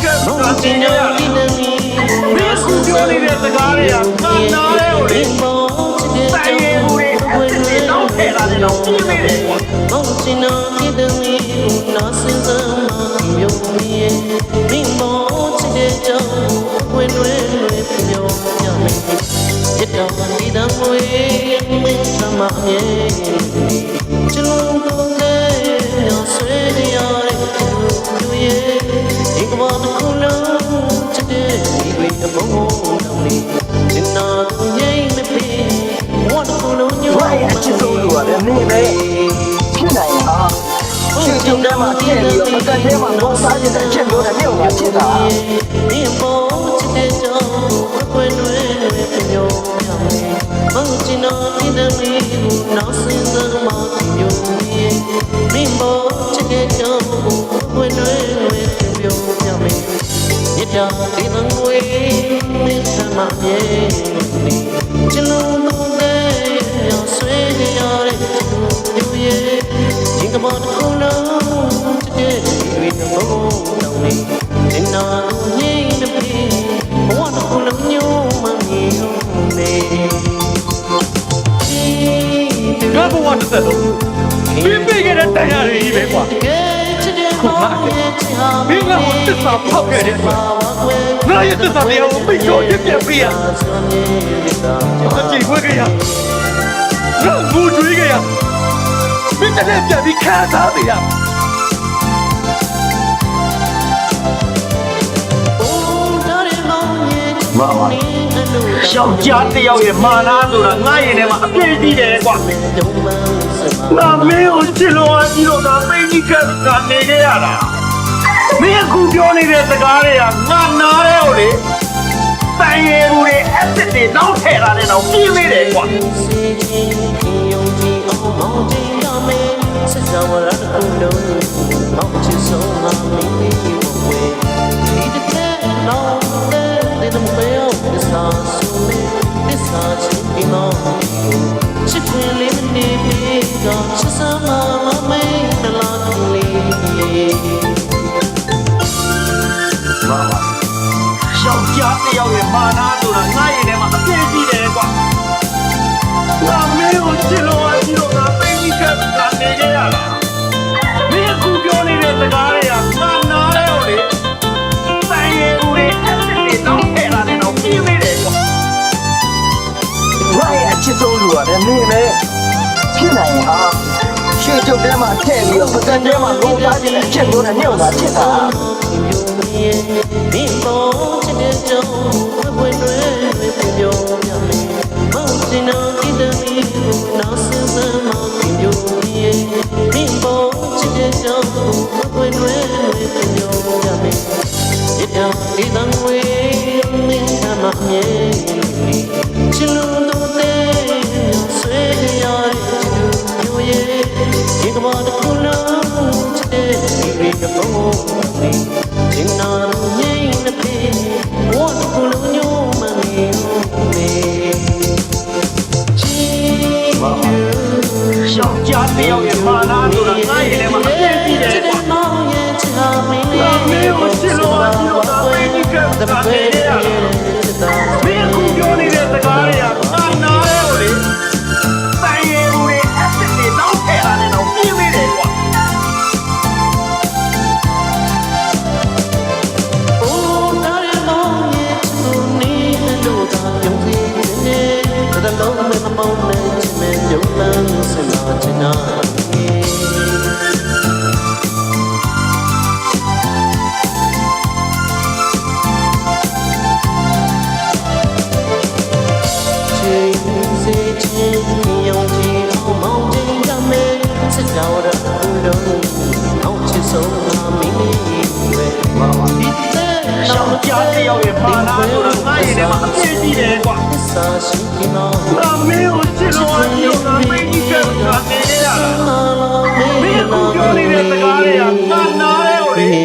ကနာကျင်ရရမင်းကူပြောနေတဲ့စကားတွေကငါနားလဲကိုလေတိုင်ရင်ကိုလေအဲ့ဒါတော့ထဲလာတယ်တော့ပြင်းနေတယ်ကွာမောင်ချင်တော်ဒီတမီကိုနာစင်စမ်းမမျိုးမီရဲ့မိမောချစ်တဲ့ကြောင့်ဝင်တွင်ပြောပြမယ်ရတော့ဒီတမွေမင်းသမမြဲချလုံးကုန်တဲ့ညဆွေးရတဲ့သူရဲ့ဒီကဘာတစ်ခုလုံးချစ်တဲ့ဒီဝေးဘုံတော်လေးစင်နာသူရဲ့မပြေဝတ်ခုလုံးညို့အချစ်ဆုံးလူရတယ်နေပဲဖြစ်နိုင်ဟာချစ်ကြတဲ့မှာတည့်ပြီးတော့အတက်ထဲမှာဘောစားနေတဲ့ချက်လို့တဲ့မြို့မှာချစ်တာဒီပေါ်ချစ်တဲ့ကြောင့်ခွင့်တွင်ပြောပြမယ်မောင်ချင်တော်ဒီတမီကိုနောက်စင်စမ်းမပြောရဲ့မိမောချစ်တဲ့ကြောင့်ခွင့်တွင်ပြောပြမယ်ရတာဒီတငွေမင်းသမမြဲချလုံးကုန်တဲ့ရောက်ဆွေးရတဲ့သူရဲ့ဒီကမောတစ်ခုလုံးတကယ်ဒီဘုံတော်လေးဒီနာငိမ့်နေပြီဘဝတစ်ခုလုံးညို့မမြင်နေငါဘဝတစ်သက်လုံးပြင်းပြခဲ့တဲ့တရားတွေပဲကွာမင်းကဟိုသစ္စာဖောက်ခဲ့တယ်ကွာငါရဲ့သစ္စာတရားကိုမိတော့ရပြပြရအကြည့်ဝဲကြရငါဘူတွေးကြရမင်းတည်းပြန်ပြီးခါသားနေရမာမရှောက်ကြားတယောက်ရဲ့မာနာဆိုတာငါရင်ထဲမှာအပြည့်ကြီးတယ်ကွာငါမင်းကိုချစ်လို့အကြီးတော့ငါသိကြီးကနေခဲ့ရတာမင်းအခုပြောနေတဲ့စကားတွေကငါနားရဲကိုလေတိုင်ရည်ဘူးတွေအစ်စ်တွေနောက်ထည့်လာတဲ့တော့ပြင်းနေတယ်ကွာဆက်စားဝရတဲ့ကုလုံးမောင်ချစ်ဆုံးမမင်းလေးကိုဝေဒီတဲ့နော်တဲ့တဲ့မေယောသစ္စာဆုသစ္စာချစ်ပြီးမောင်ချစ်ခွင်လေးနေပြီးတော့ချစ်စမ်းမမင်းတလားကလေးမာမရှောက်ကြားတယောက်ရဲ့မာနာဆိုတာငါရင်ထဲမှာအပြည့်ကြီးတယ်ကွာငါမင်းကိုချစ်လို့အကြီးတော့ငါသိကြီးကနေခဲ့ရတာမင်းအခုပြောနေတဲ့စကားတွေကငါနားလဲကိုလေတိုင်ရည်ဘူးတွေအစ်စ်တွေနောက်ထည့်လာတယ်တော့ပြင်းနေတယ်ကွာငါရဲ့အချစ်ဆုံးလူရတယ်နေနဲ့ဖြစ်နိုင်ဟာရှေ့ကျုပ်ထဲမှာထည့်ပြီးတော့ပကံထဲမှာလုံးသားခြင်းနဲ့ချက်လို့နဲ့ညှို့တာချစ်တာဒီပေါ်ချစ်တဲ့ကြောင့်ဘွယ်တွေပြောပြမယ်မောင်စင်တော်ဒီတမီကိုနောက်စင်စမ်းမပြောရဲ့ဒီပေါ်ချစ်တဲ့ကြောင့်ဘွယ်တွေပြောပြမယ်ဒီတော့ဒီတငွေမင်းသမမြဲချစ်လို့တော့တဲ့ဆွေးရတဲ့သူရဲ့ဒီကဘာတစ်ခုလုံးချစ်တဲ့ဒီကဘုံလေးဒီနာငိမ့်နေပြီဝတ်ခုလုံးညို့မနေနေချစ်ရှောက်ကြတဲ့ရောက်ရဲ့မာနာဆိုတာငါရဲ့ထဲမှာအပြည့်ကြီးတယ်ကွာမောင်ရဲ့ချာမင်းလေးမင်းကိုချစ်လို့အကြီးတော့သိကြီးကတဲ့ရမင်းကိုပြောနေတဲ့စကားတွေကငါနားရဲကိုလေတိုင်ရည်ဘူးတွေအစ်စ်တွေနောက်ထည့်လာတယ်တော့ပြင်းနေတယ်ကွာလုံးမဲ့မမောင်းနဲ့ချစ်မဲ့ရုံလန်းစင်လာချင်တာချိန်စေချင်းရောင်ကြီးအောင်မောင်းချင်းရမယ်စစ်တော်ရလုံးအောင်ချစ်ဆုံးမင်းလေးပဲမာမဒီတဲ့ရှောက်ကြားတယောက်ရဲ့မာနာဆိုတာငါရဲ့ထဲမှာအပြည့်ကြီးတယ်ကွာစာရှိနေတော့မင်းကိုချစ်လို့အကြီးတော့မင်းကြီးကနေခဲ့ရတာမင်းကိုပြောနေတဲ့စကားတွေကငါနားရဲကိုလေ